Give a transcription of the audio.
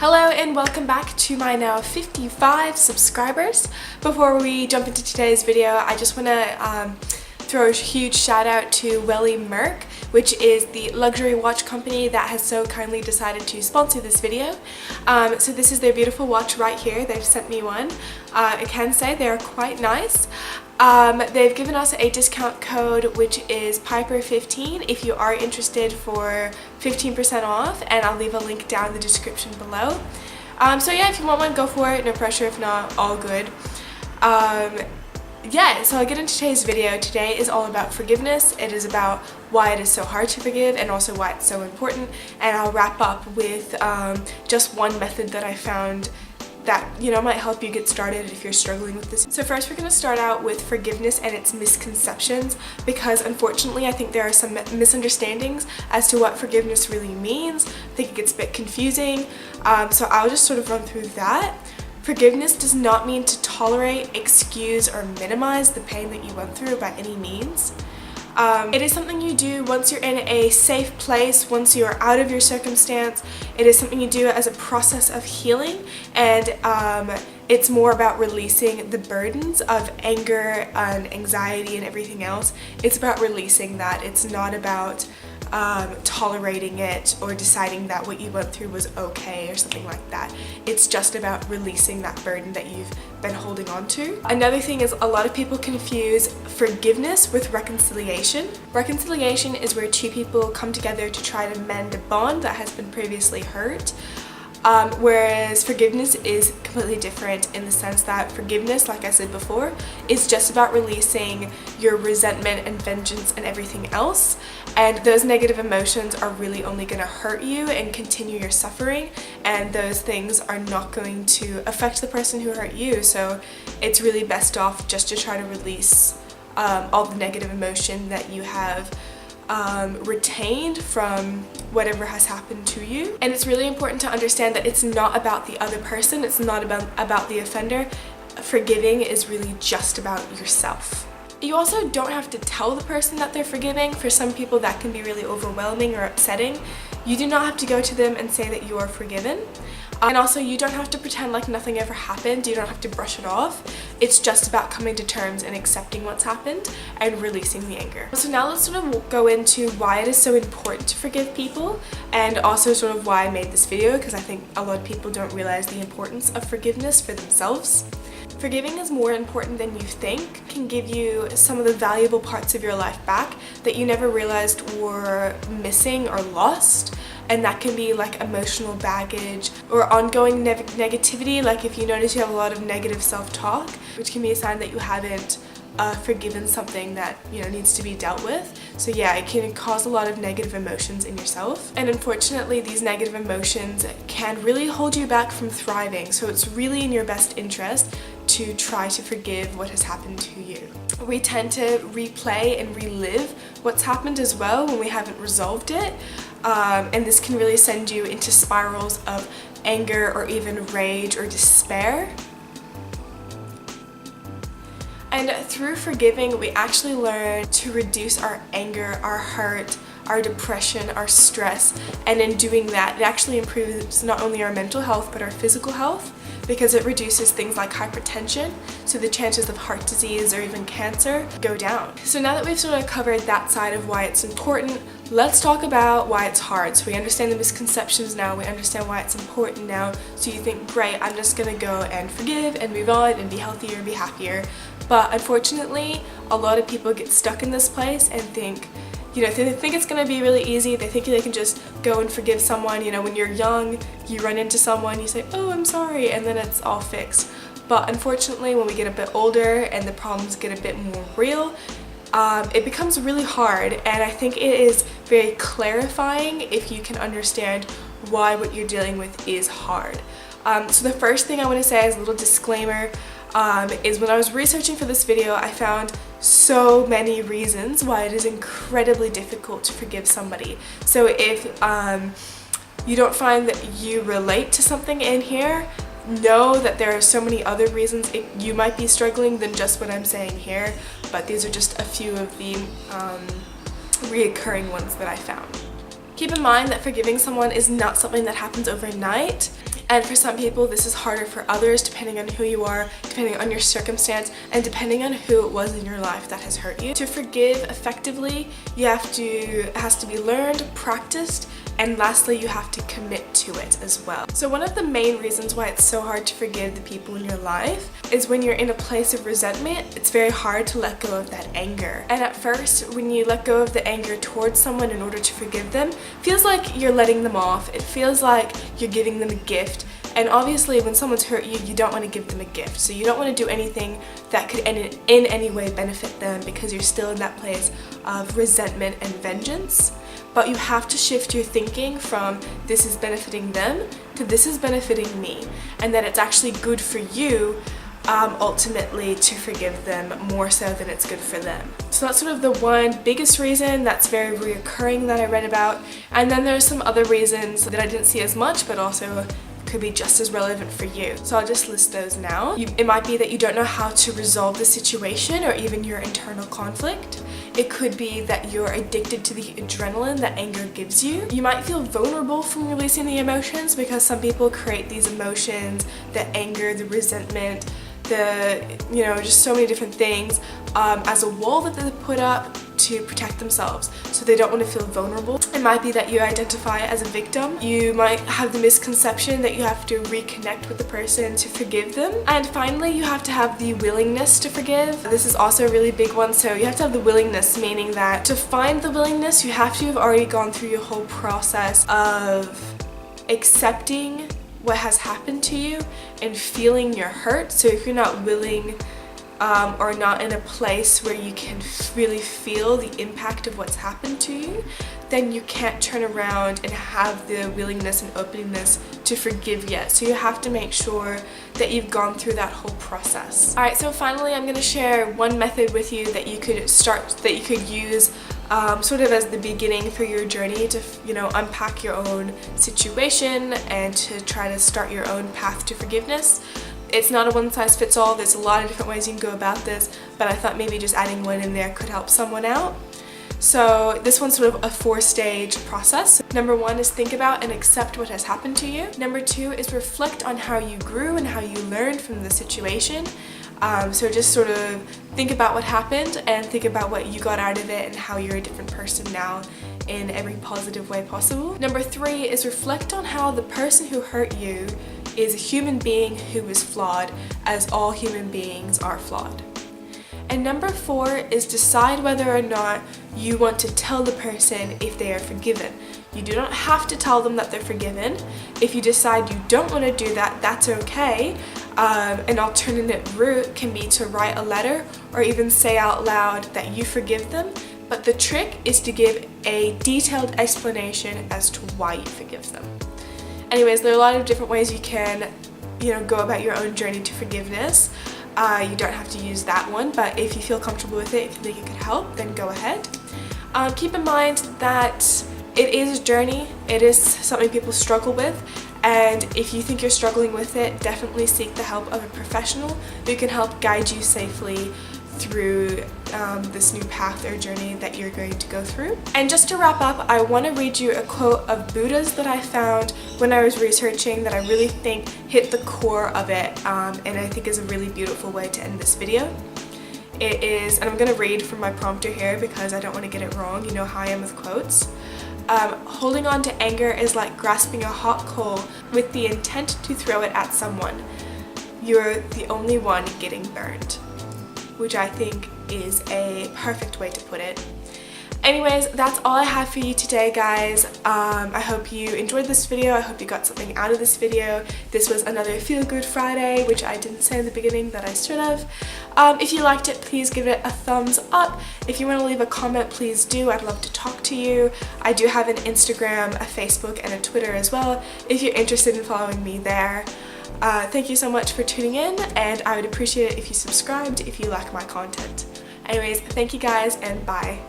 Hello and welcome back to my now 55 subscribers. Before we jump into today's video, I just want to throw a huge shout out to WELLY MERCK, which is the luxury watch company that has so kindly decided to sponsor this video. So this is their beautiful watch right here. They've sent me one. I can say they're quite nice. They've given us a discount code which is Piper15 if you are interested for 15% off, and I'll leave a link down in the description below. So yeah, if you want one, go for it, no pressure. If not, all good. Yeah, so I'll get into today's video. Today is all about forgiveness. It is about why it is so hard to forgive and also why it's so important, and I'll wrap up with just one method that I found that, you know, might help you get started if you're struggling with this. So first we're going to start out with forgiveness and its misconceptions, because unfortunately I think there are some misunderstandings as to what forgiveness really means. I think it gets a bit confusing, so I'll just sort of run through that. Forgiveness does not mean to tolerate, excuse, or minimize the pain that you went through by any means. It is something you do once you're in a safe place, once you're out of your circumstance. It is something you do as a process of healing, and it's more about releasing the burdens of anger and anxiety and everything else. It's about releasing that. It's not about tolerating it or deciding that what you went through was okay or something like that. It's just about releasing that burden that you've been holding on to. Another thing is, a lot of people confuse forgiveness with reconciliation. Reconciliation is where two people come together to try to mend a bond that has been previously hurt. Whereas forgiveness is completely different in the sense that forgiveness, like I said before, is just about releasing your resentment and vengeance and everything else, and those negative emotions are really only going to hurt you and continue your suffering, and those things are not going to affect the person who hurt you. So it's really best off just to try to release all the negative emotion that you have retained from whatever has happened to you. And it's really important to understand that it's not about the other person, it's not about the offender. Forgiving is really just about yourself. You also don't have to tell the person that they're forgiving. For some people that can be really overwhelming or upsetting. You do not have to go to them and say that you are forgiven. And also, you don't have to pretend like nothing ever happened. You don't have to brush it off. It's just about coming to terms and accepting what's happened and releasing the anger. So now let's sort of go into why it is so important to forgive people, and also sort of why I made this video, because I think a lot of people don't realize the importance of forgiveness for themselves. Forgiving is more important than you think. It can give you some of the valuable parts of your life back that you never realized were missing or lost. And that can be like emotional baggage or ongoing negativity, like if you notice you have a lot of negative self-talk, which can be a sign that you haven't forgiven something that, you know, needs to be dealt with. So yeah, it can cause a lot of negative emotions in yourself, and unfortunately these negative emotions can really hold you back from thriving. So it's really in your best interest to try to forgive what has happened to you. We tend to replay and relive what's happened as well when we haven't resolved it, and this can really send you into spirals of anger or even rage or despair. And through forgiving, we actually learn to reduce our anger, our hurt, our depression, our stress, and in doing that, it actually improves not only our mental health but our physical health, because it reduces things like hypertension, so the chances of heart disease or even cancer go down. So now that we've sort of covered that side of why it's important, let's talk about why it's hard. So we understand the misconceptions now, we understand why it's important now, so you think, great, I'm just gonna go and forgive and move on and be healthier and be happier. But unfortunately, a lot of people get stuck in this place and think, you know, they think it's gonna be really easy. They think they can just go and forgive someone. You know, when you're young, you run into someone, you say, oh, I'm sorry, and then it's all fixed. But unfortunately, when we get a bit older and the problems get a bit more real, it becomes really hard. And I think it is very clarifying if you can understand why what you're dealing with is hard. So the first thing I want to say as a little disclaimer is, when I was researching for this video, I found so many reasons why it is incredibly difficult to forgive somebody. So if you don't find that you relate to something in here, know that there are so many other reasons you might be struggling than just what I'm saying here, but these are just a few of the reoccurring ones that I found. Keep in mind that forgiving someone is not something that happens overnight. And for some people this is harder for others, depending on who you are, depending on your circumstance, and depending on who it was in your life that has hurt you. To forgive effectively, it has to be learned, practiced, and lastly, you have to commit to it as well. So one of the main reasons why it's so hard to forgive the people in your life is when you're in a place of resentment, it's very hard to let go of that anger. And at first, when you let go of the anger towards someone in order to forgive them, it feels like you're letting them off. It feels like you're giving them a gift. And obviously when someone's hurt you, you don't want to give them a gift. So you don't want to do anything that could in any way benefit them, because you're still in that place of resentment and vengeance. But you have to shift your thinking from this is benefiting them to this is benefiting me, and that it's actually good for you ultimately to forgive them more so than it's good for them. So that's sort of the one biggest reason that's very reoccurring that I read about. And then there's some other reasons that I didn't see as much, but also could be just as relevant for you. So I'll just list those now. It might be that you don't know how to resolve the situation or even your internal conflict. It could be that you're addicted to the adrenaline that anger gives you. You might feel vulnerable from releasing the emotions, because some people create these emotions, the anger, the resentment, just so many different things as a wall that they put up to protect themselves, so they don't want to feel vulnerable. It might be that you identify as a victim. You might have the misconception that you have to reconnect with the person to forgive them. And finally, you have to have the willingness to forgive. This is also a really big one. So you have to have the willingness, meaning that to find the willingness, you have to have already gone through your whole process of accepting what has happened to you and feeling your hurt. So if you're not willing or not in a place where you can really feel the impact of what's happened to you, then you can't turn around and have the willingness and openness to forgive yet. So you have to make sure that you've gone through that whole process. Alright, so finally I'm going to share one method with you that you could use sort of as the beginning for your journey to, unpack your own situation and to try to start your own path to forgiveness. It's not a one-size-fits-all. There's a lot of different ways you can go about this, but I thought maybe just adding one in there could help someone out. So this one's sort of a 4-stage process. Number 1 is think about and accept what has happened to you. Number 2 is reflect on how you grew and how you learned from the situation. So just sort of think about what happened and think about what you got out of it and how you're a different person now in every positive way possible. Number 3 is reflect on how the person who hurt you is a human being who is flawed, as all human beings are flawed. And number 4 is decide whether or not you want to tell the person if they are forgiven. You do not have to tell them that they're forgiven. If you decide you don't want to do that, that's okay. An alternative route can be to write a letter or even say out loud that you forgive them. But the trick is to give a detailed explanation as to why you forgive them. Anyways, there are a lot of different ways you can, go about your own journey to forgiveness. You don't have to use that one, but if you feel comfortable with it, if you think it could help, then go ahead. Keep in mind that it is a journey. It is something people struggle with, and if you think you're struggling with it, definitely seek the help of a professional who can help guide you safely through this new path or journey that you're going to go through. And just to wrap up, I want to read you a quote of Buddha's that I found when I was researching that I really think hit the core of it, and I think is a really beautiful way to end this video. It is, and I'm going to read from my prompter here because I don't want to get it wrong, you know how I am with quotes. Holding on to anger is like grasping a hot coal with the intent to throw it at someone. You're the only one getting burned. Which I think is a perfect way to put it. Anyways, that's all I have for you today, guys. I hope you enjoyed this video. I hope you got something out of this video. This was another Feel Good Friday, which I didn't say in the beginning that I should have. If you liked it, please give it a thumbs up. If you want to leave a comment, please do. I'd love to talk to you. I do have an Instagram, a Facebook, and a Twitter as well, if you're interested in following me there. Thank you so much for tuning in, and I would appreciate it if you subscribed if you like my content. Anyways, thank you guys, and bye.